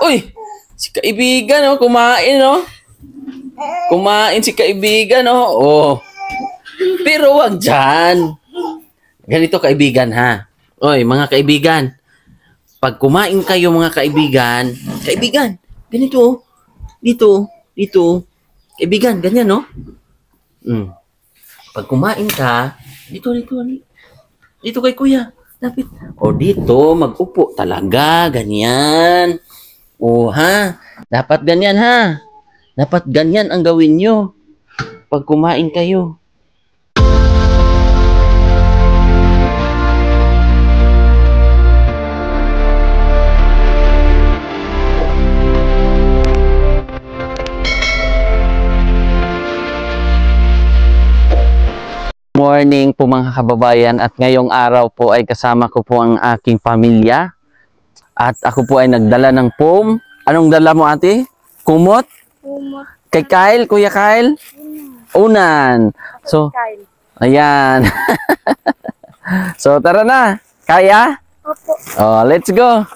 Uy, si kaibigan, oh, kumain, oh. Kumain si kaibigan, oh. Oh. Pero wag dyan. Ganito, kaibigan, ha. Oy, mga kaibigan. Pag kumain kayo, mga kaibigan, kaibigan, ganito, oh. Dito, oh. Kaibigan, ganyan, no? Pag kumain ka, dito, dito kay kuya. Lapit. O dito, mag-upo talaga, ganyan. O ha, dapat ganyan ha. Dapat ganyan ang gawin nyo pag kumain kayo. Morning po mga kababayan, at ngayong araw po ay kasama ko po ang aking pamilya. At ako po ay nagdala ng foam. Anong dala mo, ate? Kumot? Kumot. Kay Kyle, Kuya Kyle? Unan. So, ayan. So, tara na. Kaya? Opo. Oh, let's go.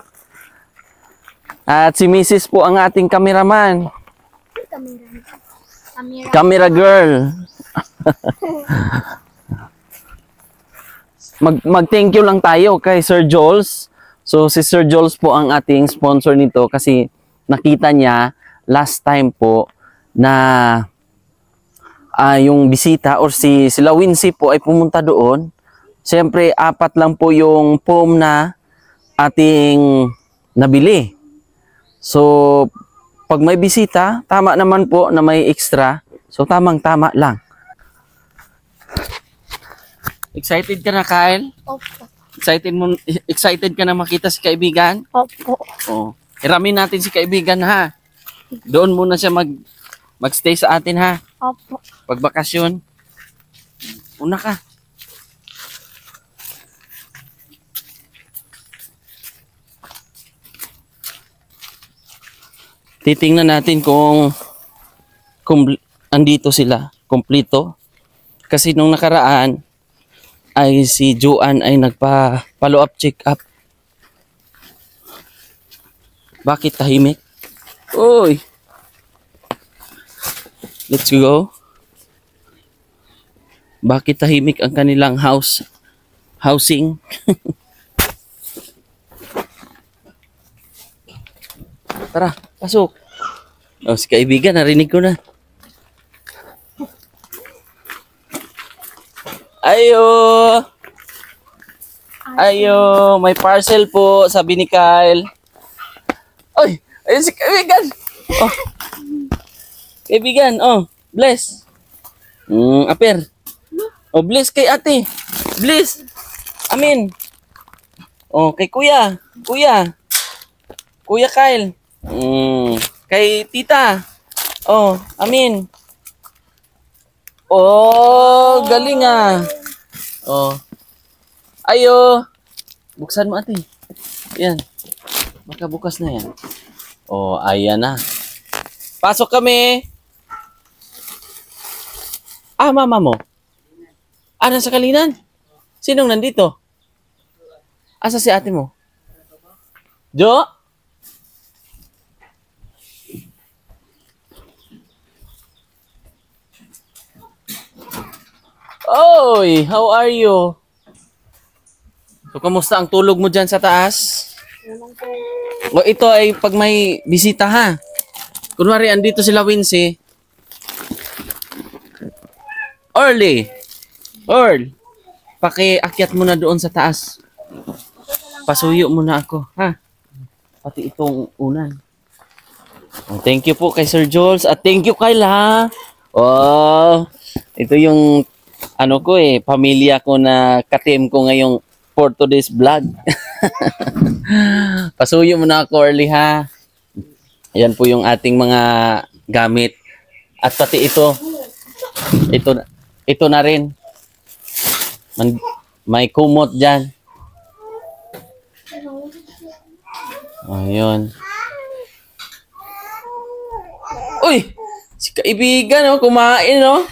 At si Mrs. po ang ating cameraman. Camera girl. Mag-thank you lang tayo kay Sir Jules. So, si Sir Jules po ang ating sponsor nito kasi nakita niya last time po na yung bisita or sila Wincy po ay pumunta doon. Siyempre, 4 lang po yung foam na ating nabili. So, pag may bisita, tama naman po na may extra. So, tamang-tama lang. Excited ka na, Kyle? Opo. Excited ka na makita si kaibigan? Opo. Oh. Hiramin natin si kaibigan, ha? Doon muna siya magstay sa atin, ha? Opo. Pag bakasyon. Una ka. Titingnan natin kung andito sila, kompleto. Kasi nung nakaraan ay si Joanne ay nagpa-follow up, check up. Bakit tahimik? Uy! Let's go. Bakit tahimik ang kanilang housing? Tara, pasok. Oh, si kaibigan, narinig ko na. Ayo! Ayo! May parcel po, sabi ni Kyle. Oy! Ayun si kaibigan! Oh! Kaibigan, oh! Bless! Aper! Oh, bless kay ate! Bless! Amin! Oh, kay kuya! Kuya! Kuya Kyle! Kay tita! Oh, amin! Oh, galing ah. Oh. Ayo. Buksan mo, ate. Yan. Baka bukas na yan. Oh, ayan na. Pasok kami. Mama mo. Nasa kalinan? Sinong nandito? Asa si ate mo? Jo? Oy, how are you? So, kamusta ang tulog mo dyan sa taas? O, ito ay pag may bisita, ha? Kunwari, andito sila Wincy. Earl, pakiakyat mo na doon sa taas. Pasuyo mo na ako, ha? Pati itong unan. Oh, thank you po kay Sir Jules. At thank you, Kyle, ha? Oh, ito yung pamilya ko na ka-team ko ngayong for today's vlog. Pasuyo mo na ako, early, ha? Ayan po yung ating mga gamit. At pati ito na rin. May kumot dyan. Ayun. Uy! Si kaibigan, oh, kumain, oh.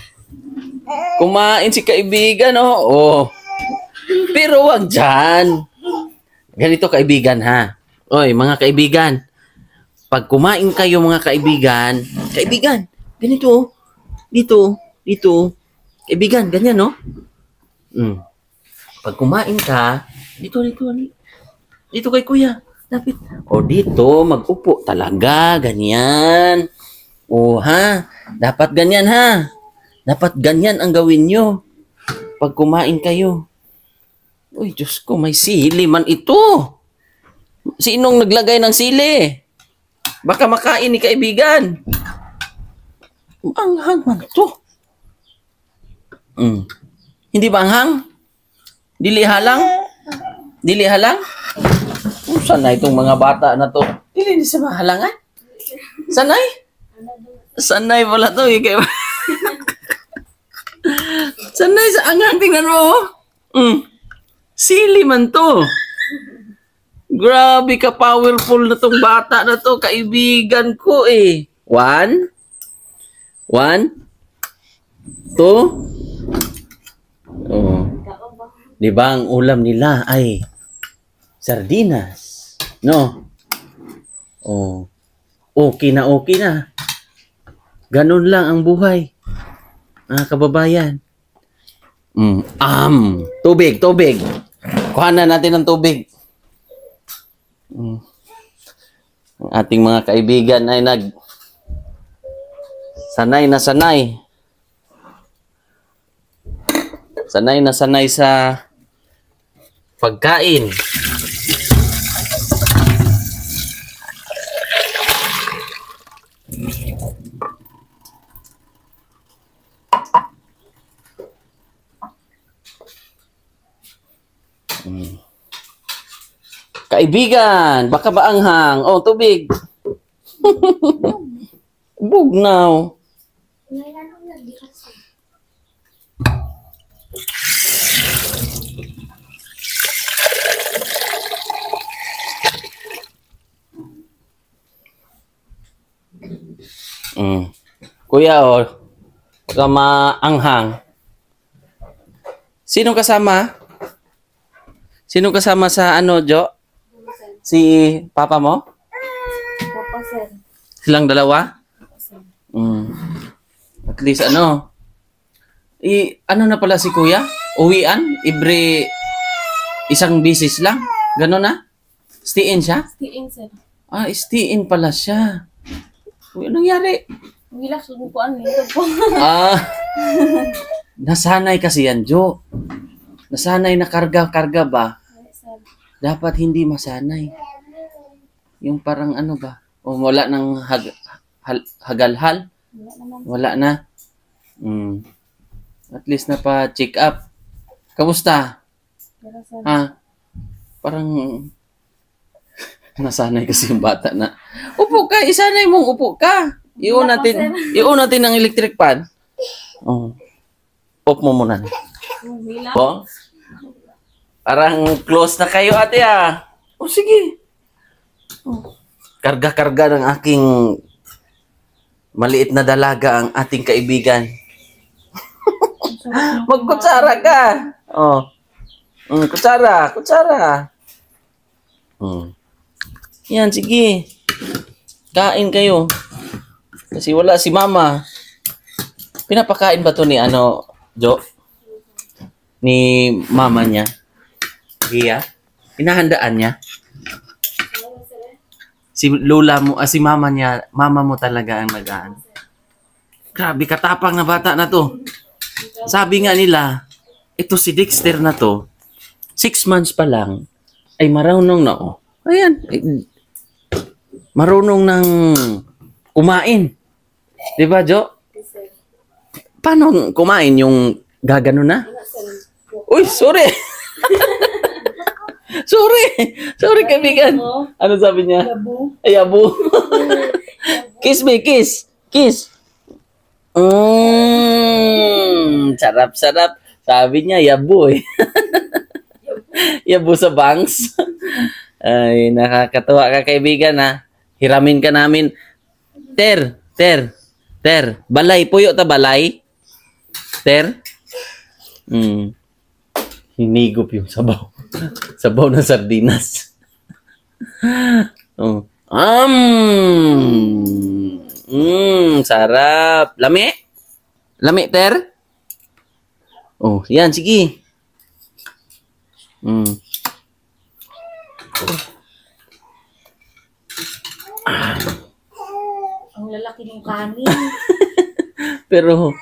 Kumain si kaibigan, oh. Oh. Pero wag dyan. Ganito, kaibigan, ha. Oy, mga kaibigan. Pag kumain kayo mga kaibigan, ganito, oh. Dito. Kaibigan, ganyan, no? Pag kumain ka, dito kay kuya. Lapit. O dito, mag-upo talaga, ganyan. O ha, dapat ganyan ha. Dapat ganyan ang gawin nyo. Pag kumain kayo. Uy, Diyos ko, may sili man ito. Sinong naglagay ng sili? Baka makain ni kaibigan. Anghang man ito. Hindi ba anghang? Dili halang? Sanay itong mga bata na to. Dili sa mahalangan? Sanay pala to. Sanay sa anghang. Tingnan mo. Sili man to. Grabe ka powerful na tong bata na to. Kaibigan ko eh. 1, 2. Oh. Di ba ang ulam nila ay sardinas? No? Oh. Okay na. Ganun lang ang buhay. Kababayan. Tubig. Kuhanan natin ng tubig. Ang ating mga kaibigan ay sanay na sanay sa pagkain. Kaibigan, baka ba anghang? Oh, tubig. Bugnaw. Kuya, baka maanghang. Sino kasama? Sino kasama sa Jo? Si papa mo? Papa, sir. Silang dalawa? At least ano na pala si kuya? Uwian? Every isang bisis lang? Gano'n na? Stay in siya? Stay in, sir. Stay in pala siya. Uy, anong nangyari? Relax, subukuan nito po. Nasanay kasi yan, Jo. Nasanay na karga ba? Dapat hindi masanay. Yung parang ano ba? O wala nang hagalhal? Wala na. At least napa-check up. Kamusta? Parang nasanay kasi yung bata na. Upo ka, isanay mong upo ka. Iyon natin ang electric fan. Off mo muna. Oh. Parang close na kayo, ate sige. Karga-karga ng aking maliit na dalaga ang ating kaibigan. Magkutsara ka. Kutsara. Yan, sige. Kain kayo. Kasi wala si mama. Pinapakain ba to ni Jo? Ni mama niya? Iya? Inahandaan niya? Si lola mo, si mama niya, mama mo talaga ang nag-aan. Grabe, katapang na bata na to. Sabi nga nila, ito si Dexter na to, 6 months pa lang, ay marunong na, Ayan, marunong nang kumain. Diba, Jo? Paano kumain yung gagano na? Uy, sorry! Sorry, kaibigan. Ano sabi niya? Yabu. Kiss me, kiss. Sarap. Sabi niya, yabu eh. Yabu sa bangs. Ay, nakakatuwa ka, kaibigan Hiramin ka namin. Ter. Balay, puyo ta balay. Ter. Hinigop yung sabaw. Sabaw ng sardinas. Sarap. Lami? Lami, Ter? Oh, yan, sige. Ang lalaki ng kanin. Pero,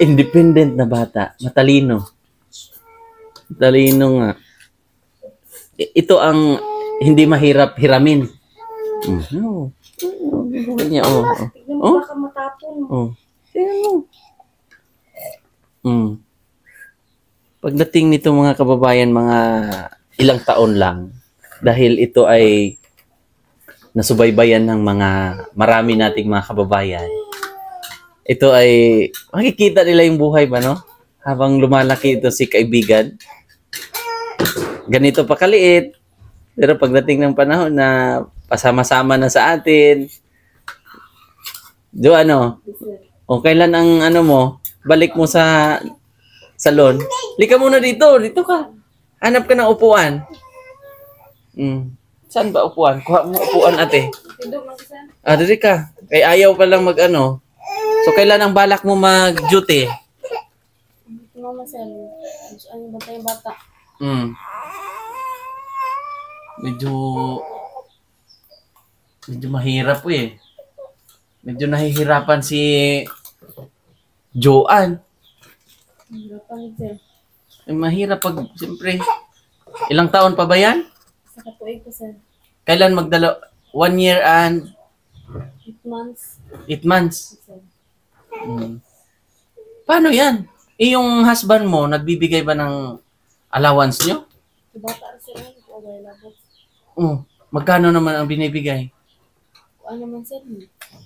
independent na bata. Matalino. Matalino nga. Ito ang hindi mahirap hiramin. Oh. Niya, oh. Tignan mo, baka matapon. Oh. Tingnan mo. Pagdating nito mga kababayan, mga ilang taon lang. Dahil ito ay nasubaybayan ng marami nating mga kababayan. Ito ay makikita nila yung buhay ba, no? Habang lumalaki ito si kaibigan. Ganito pa kaliit. Pero pagdating ng panahon na pasama-sama na sa atin, ano? O kailan ang ano mo, balik mo sa salon. Lika muna dito. Dito ka. Hanap ka ng upuan. Saan ba upuan? Kuha mo upuan, ate. Dito ka. Kay ayaw pa lang mag-ano. So, kailan ang balak mo mag-duty? Mama, sir. Ano ba tayong bata? Medyo mahirap po eh. Medyo nahihirapan si Joanne. Hirapan, sir. Mahirap pag, siyempre, ilang taon pa ba yan? Sa katuig ko, sir. Kailan magdala? 1 year and 8 months. 8 months. Sir. Paano yan? Yung husband mo, nagbibigay ba ng allowance nyo? Sa bata, sir. Okay, labot. Magkano naman ang binibigay? Ano man, sir?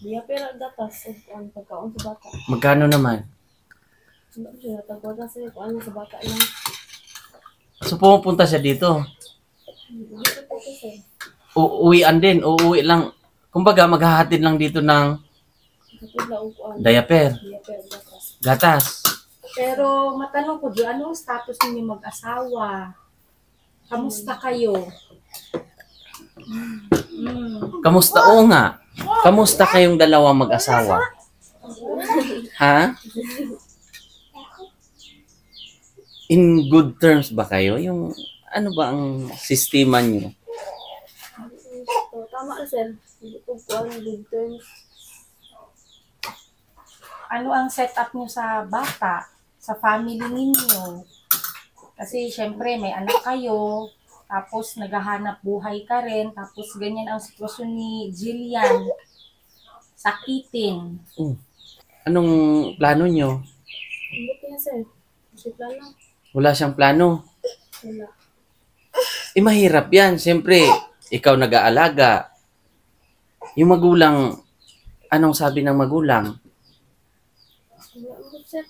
Diya pera gatas. Ang pagkaon sa bata. Magkano naman? Hindi ko siya natagwaga, sir. Kung ano sa bata lang. So pumupunta siya dito. Dito po ko, sir. Uuwian din. Uuwi lang. Kumbaga, maghahatid lang dito ng Katula ko ano. diaper, Diya pera gatas. gatas. Pero matanong ko, di ano ang status ninyo mag-asawa? Kamusta kayo? Kamusta? Oo nga. Kamusta kayong dalawa mag-asawa? Ha? In good terms ba kayo? Yung ano ba ang sistema nyo? So, tama, sir. Hindi ko po ang good terms. Ano ang setup nyo sa bata, sa family ninyo? Kasi syempre may anak kayo, tapos naghahanap buhay ka rin, tapos ganyan ang sitwasyon ni Jillian. Sakitin. Anong plano nyo? Hindi ko yan, sir. Kasi plano. Wala siyang plano. Wala. Mahirap yan. Siyempre, ikaw nag-aalaga. Yung magulang, anong sabi ng magulang? Wala mo, sir.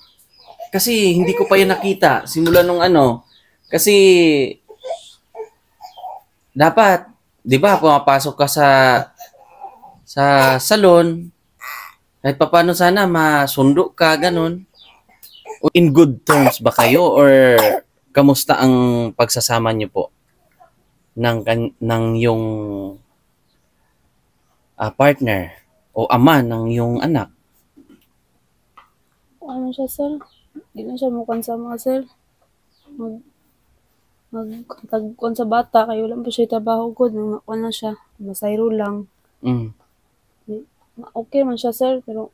Kasi hindi ko pa yan nakita. Simula nung ano. Kasi, dapat, di ba, pumapasok ka sa salon, kahit paano sana masundo ka, ganun. In good terms ba kayo or kamusta ang pagsasama niyo po ng yung partner o ama ng yung anak? Ano siya, sir? Hindi na siya mukhang sama, sir. Magtagkuan sa bata, kayo lang pa siya trabaho ko. Nang nakuha na siya. Masayro lang. Okay man siya, sir, pero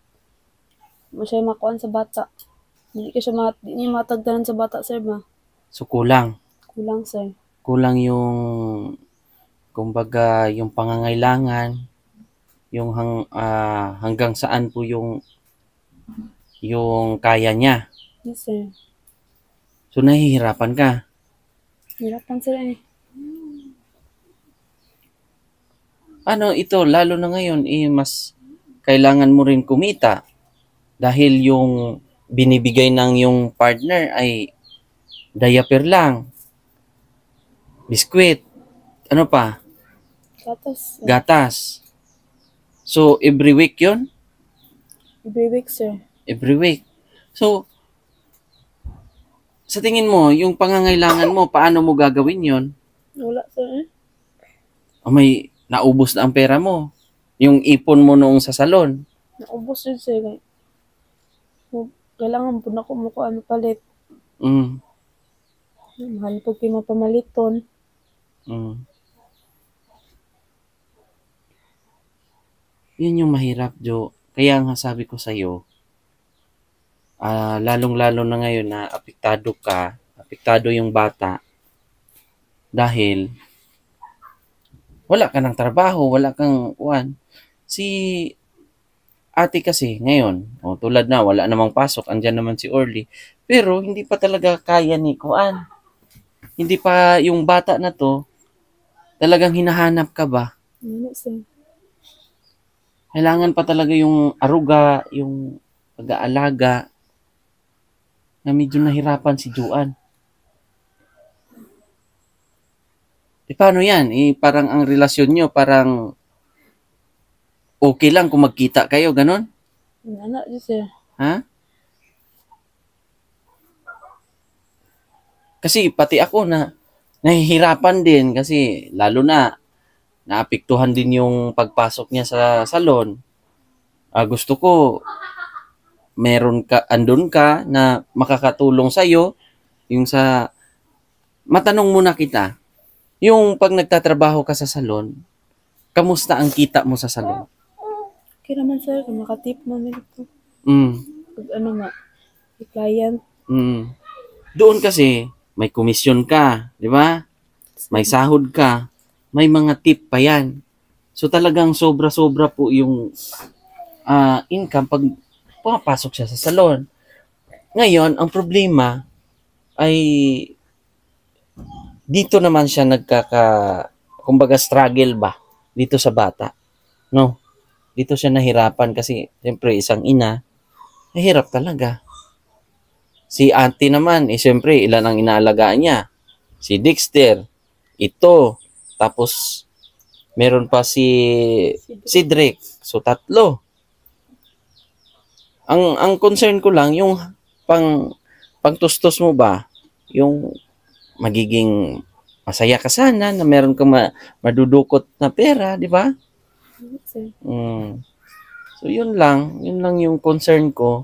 masaya makuha sa bata. Hindi niya matagdanan sa bata, sir, ba? So, kulang. Kulang, sir. Kulang yung, kumbaga, yung pangangailangan, yung hanggang saan po yung kaya niya. Yes, sir. So, nahihirapan ka. Hirapan, sir, eh. Ano ito, lalo na ngayon, mas kailangan mo rin kumita dahil yung binibigay ng yung partner ay diaper lang, biskwit, ano pa? Gatas, sir. Gatas. So, every week yon? Every week, sir. Every week. So, sa tingin mo, yung pangangailangan mo, paano mo gagawin yon? Wala, sir, eh. naubos na ang pera mo. Yung ipon mo noong sa salon. Naubos yun sir. Kailangan po na kumukuha ano palit. Mm. Mahal po pinapamaliton. Mm. Yun yung mahirap, Jo. Kaya nga sabi ko sa'yo, lalong-lalo na ngayon na apektado yung bata dahil wala ka ng trabaho, wala kang kuwan. Si ate kasi ngayon, tulad na, wala namang pasok, andyan naman si Orly. Pero hindi pa talaga kaya ni kuwan. Hindi pa yung bata na to, talagang hinahanap ka ba? Ano sir? Kailangan pa talaga yung aruga, yung pag-aalaga, na medyo nahirapan si Juan. Paano yan? Parang ang relasyon nyo, parang okay lang kung magkita kayo, ganon? Ano yun sir? Ha? Kasi pati ako nahihirapan din kasi lalo na naapektuhan din yung pagpasok niya sa salon. Gusto ko andun ka na makakatulong sa'yo yung sa matanong muna kita. Yung pag nagtatrabaho ka sa salon, kamusta ang kita mo sa salon? Okay naman sir, kung makatip namin ito. Pag ano nga, may client. Doon kasi may komisyon ka, di ba? May sahod ka, may mga tip pa yan. So talagang sobra-sobra po yung income pag pumapasok siya sa salon. Ngayon, ang problema ay dito naman siya kumbaga struggle ba dito sa bata. No? Dito siya nahirapan kasi siyempre isang ina, nahirap talaga. Si auntie naman, siyempre ilan ang inaalagaan niya? Si Dexter, ito, tapos meron pa si Cedric. So, 3. Ang concern ko lang, yung pangtustos mo ba, yung magiging masaya ka sana na meron kang madudukot na pera, di ba? So, yun lang yung concern ko.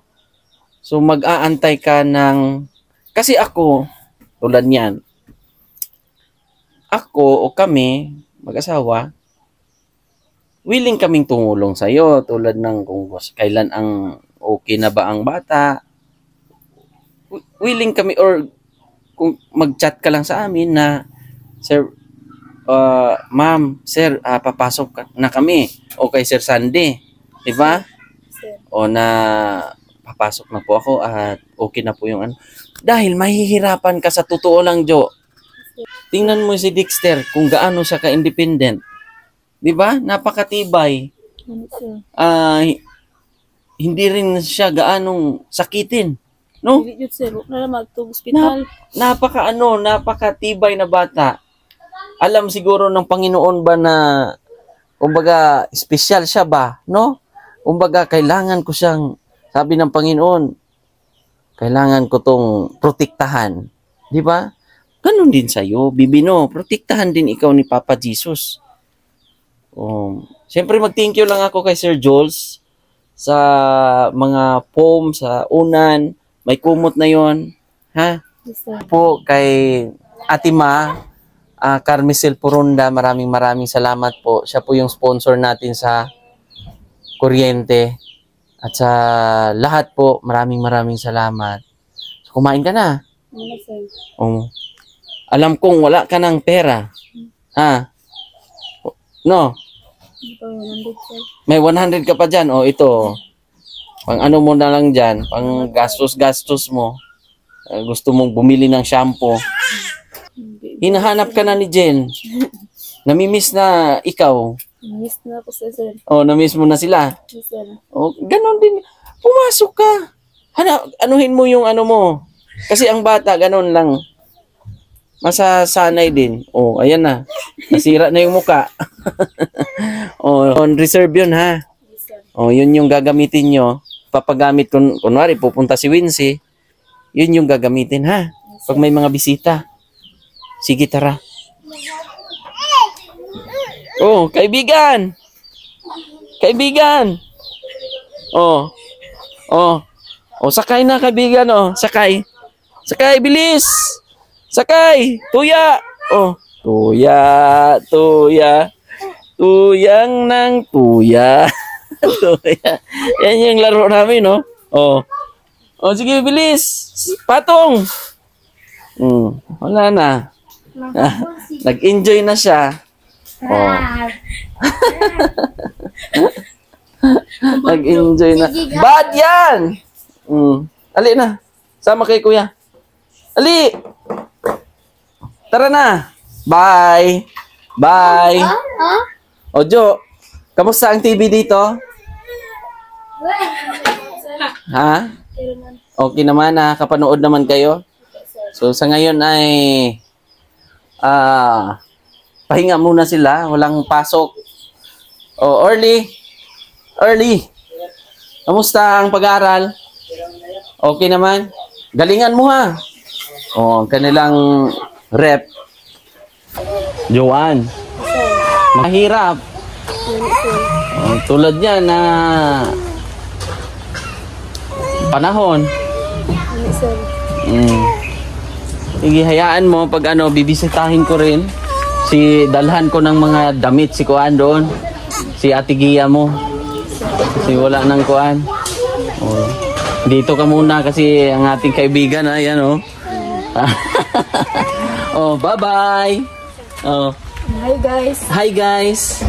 So, mag-aantay ka kasi ako, tulad niyan, ako o kami, mag-asawa, willing kaming tumulong sa'yo, tulad ng kung kailan ang okay na ba ang bata, willing kami, or kung mag-chat ka lang sa amin na, sir, ma'am, sir, papasok na kami, o kay Sir Sandy, di ba? O na, papasok na po ako at okay na po yung ano. Dahil mahihirapan ka sa totoo lang, Jo. Tingnan mo si Dexter kung gaano siya ka-independent. 'Di ba? Napakatibay. Hindi rin siya gaanong sakitin, no? Hindi yun sir, na mag-hospital. Napakatibay na bata. Alam siguro ng Panginoon ba na kumbaga special siya ba, no? Kumbaga kailangan ko siyang, sabi ng Panginoon, kailangan ko tong protektahan. 'Di ba? Ganun din sa'yo, Bibino. Protektahan din ikaw ni Papa Jesus. Siyempre mag-thank you lang ako kay Sir Jules sa mga foam, sa unan. May kumot na yon, ha? Yes, sir. Po kay Ate Ma, Carmicel Porunda, maraming salamat po. Siya po yung sponsor natin sa kuryente. At sa lahat po, maraming salamat. So, kumain ka na. Ano sir? Alam kong wala ka ng pera. Ha? No? Ito, 100 sir. May 100 ka pa dyan. Ito. Pang ano mo na lang dyan. Pang gastos mo. Gusto mong bumili ng shampoo. Hinahanap ka na ni Jen. Namimiss na ikaw. Miss na ako sir. Namiss mo na sila. Yes, sir. Ganon din. Pumasok ka. Anuhin mo yung ano mo. Kasi ang bata, ganon lang. Masasanay din. Ayan na. Nasira na yung muka. On reserve yun, ha? Yes, sir. Yun yung gagamitin nyo. Papagamit, kunwari, pupunta si Wincy, yun yung gagamitin, ha? Pag may mga bisita. Sige, tara. Oh, kaibigan. Kaibigan. Oh. Oh. Oh, sakay na kaibigan, oh. Sakay. Sakay, bilis. Sakay. Tuya. Oh. Tuya, tuya. Tuyang ng tuya. Tuya. Yan yung laro namin, no? Oh. Oh, sige, bilis. Patong. Wala na. Nag-enjoy na siya. Oh. Nag-enjoy na. Bad yan! Ali na. Sama kay kuya. Ali! Tara na. Bye. Bye. Ojo, kamusta ang TV dito? Ha? Okay naman, nakapanood naman kayo. So sa ngayon ay pahinga muna sila, walang pasok. Oh, early. Kamusta ang pag-aaral? Okay naman. Galingan mo ha. Oh, kanilang rep. Joan. Mahirap. Oh, tulad niya na panahon. Sige, hayaan mo pag bibisitahin ko rin. Dalhan ko ng mga damit si Kuan doon. Si Ate Gia mo. Kasi wala nang Kuan. Oh. Dito ka muna kasi ang ating kaibigan yan oh. Oh, bye-bye. Oh. Hi guys. Hi guys.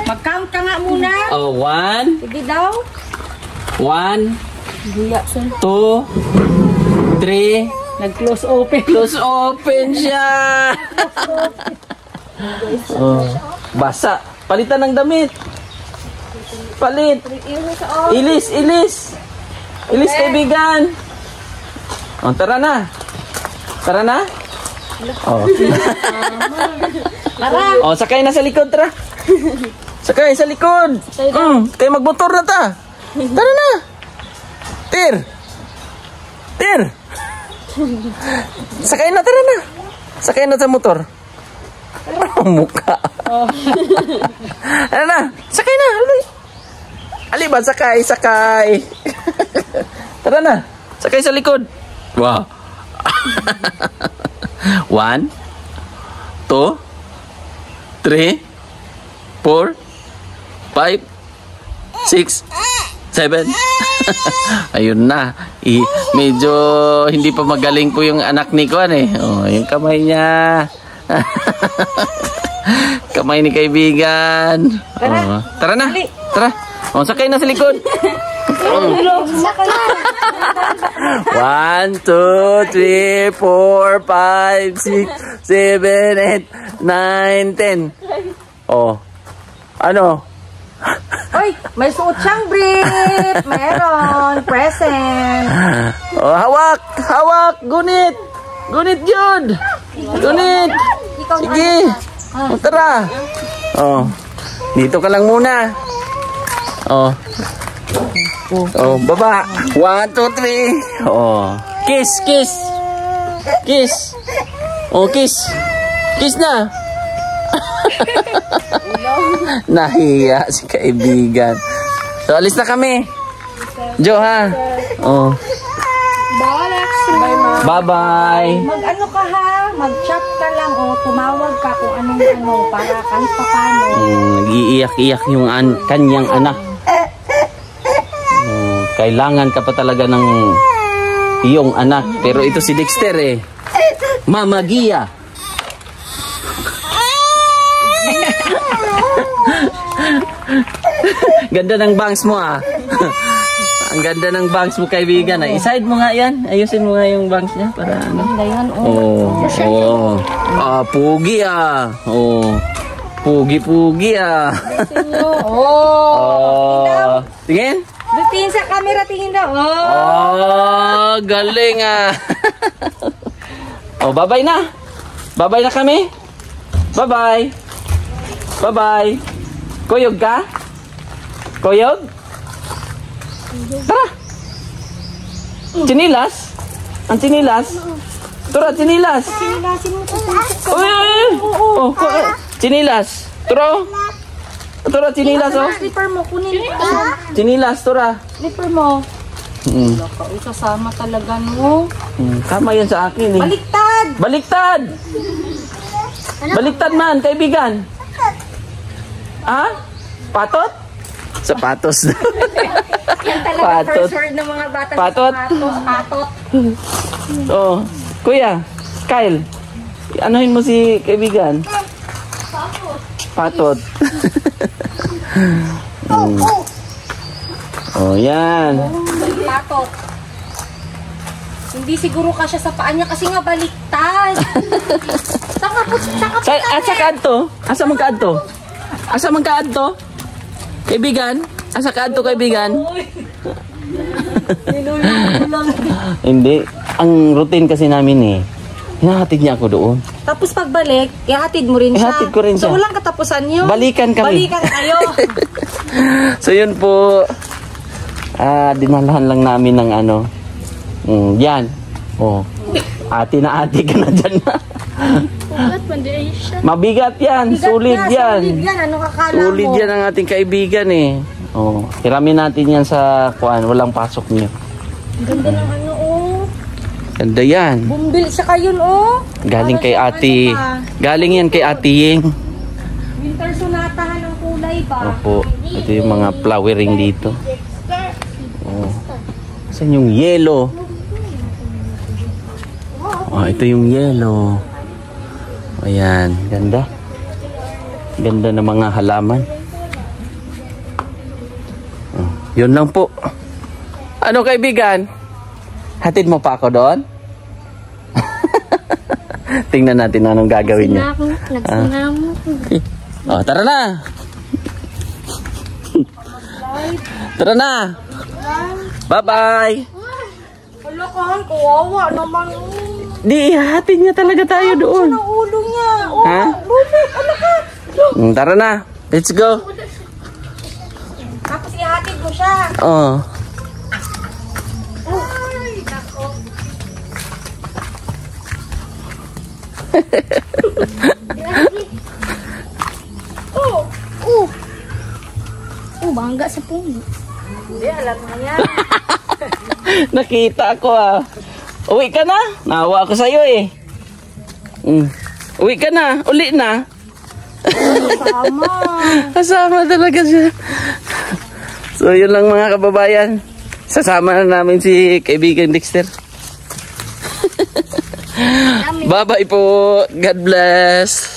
Mag-count ka nga muna. Oh, 1. Sige daw. 1, Buya, sir. 2, 3. Nag-close open. Close open siya. Oh, basa. Palitan ng damit. Palit. Ilis. Ilis, kaibigan. Oh, tara na. Tara na. Oh. Tara. Oh, sakay na sa likod, tara. Sakay sa likod. Kayo magmotor na ta. Tara na. Tir. Sakay na, tara na. Sakay na sa motor. Mukha. Ano na? Sakay na. Ali ba? Sakay. Tara na. Sakay sa likod. Wow. 1, 2, 3, 4, 5, 6, 7. Ayun na. Medyo hindi pa magaling po yung anak ni Kuan eh. Oh, yung kamay niya. Kamay ni kaibigan. Oh, tara na. Tara. Oh, sakay na sa likod. 1, 2, 3, 4, 5, 6, 7, 8, 9, 10. Oh. Ano? Oy, may suot siyang brief. Meron. Present. Oh, hawak. Gunit yun. Gunit. Sige. Oh, tara. Oh. Dito ka lang muna. Oh. Oh, baba. 1, 2, 3. Oh. Kiss. Oh, kiss na. Nahiya si kaibigan. So, alis na kami. Jo, ha? Oh. Bye-bye. Mag-ano ka ha? Mag-chat ka lang o tumawag ka kung anong para kahit pa paano. Nag-iiyak-iyak yung kanyang anak. Kailangan ka pa talaga ng iyong anak. Pero ito si Dexter eh. Mama Gia. Ganda ng bangs mo ah. Ang ganda ng bangs mo kaibigan. I-side mo nga yan. Ayusin mo nga yung bangs niya para ano. Pugi ah. Oh. Pugi ah. Tingin. Tingin sa camera, tingin daw. Oh, galing ah. Oh, bye-bye na. Bye-bye na kami. Bye-bye. Bye-bye. Kuyog ka? Kuyog? Tara. Chinilas? Ang chinilas? Tara, chinilas. Sinilasin mo. Oh, chinilas. Turo. Turo, chinilas oh. Slipper mo, kunin mo. Chinilas, tura. Slipper mo. Mm. Sasama talaga, no? Tama yan sa akin eh. Baliktad! Baliktad! Baliktad man, kaibigan. Ha? Patot? Sapatos. Yan talaga Patot. first word ng mga bata. Patot. Patot. Oh, kuya, Kyle. Anuhin mo si kaibigan. Patot. Oh, yan. Patot. Hindi siguro kasya sa paa niya kasi nga baliktad. Asa kanto? Asa man kanto? Asa man kanto? Kaibigan? Asa kanto, kaibigan? Hindi. Ang routine kasi namin eh. Hinahatid niya ako doon. Tapos pagbalik, ihatid mo rin siya. Ihatid ko rin siya. So walang katapusan yun. Balikan kami. Balikan kayo. So yun po. Dinalahan lang namin ng ano. Yan. Oh. Ate na ate ka na dyan na. Mabigat yan. Sulit yan. Solid yan. Ano kakala Sulit mo? yan ang ating kaibigan eh. Oh. Hiramin natin yan sa kuan. Walang pasok niyo. Ganda ng ano, oh. Ganda yan. Bumbil siya kayo, oh. Galing Para kay siyang ate. ano ba? Galing yan kay ate Ying. Winter sonatahan ng kulay ba? Opo. Ito yung mga flowering dito. Oh. Saan yung yellow? Oh, ito yung yellow. Ayan, ganda. Ganda ng mga halaman. Oh, yun lang po. Ano kaibigan? Hatid mo pa ako doon? Tingnan natin anong gagawin niya. Oh, tara na. Tara na. Bye-bye. Wala ka, kawawa naman. Di, hatid niya talaga tayo doon. Ang ulo niya. Oh, Ha? Rubik, ano ka? Tara na. Let's go. Tapos ihatid mo siya. Oh. Ay, nako. Bangga sa puno. Hindi, alam mo yan. Nakita ko ah. Uwi ka na? Nawa ako sa'yo eh. Uwi ka na. Uli na. Sama. Kasama talaga siya. So yun lang mga kababayan. Sasama na namin si kaibigan Dexter. Bye-bye po. God bless.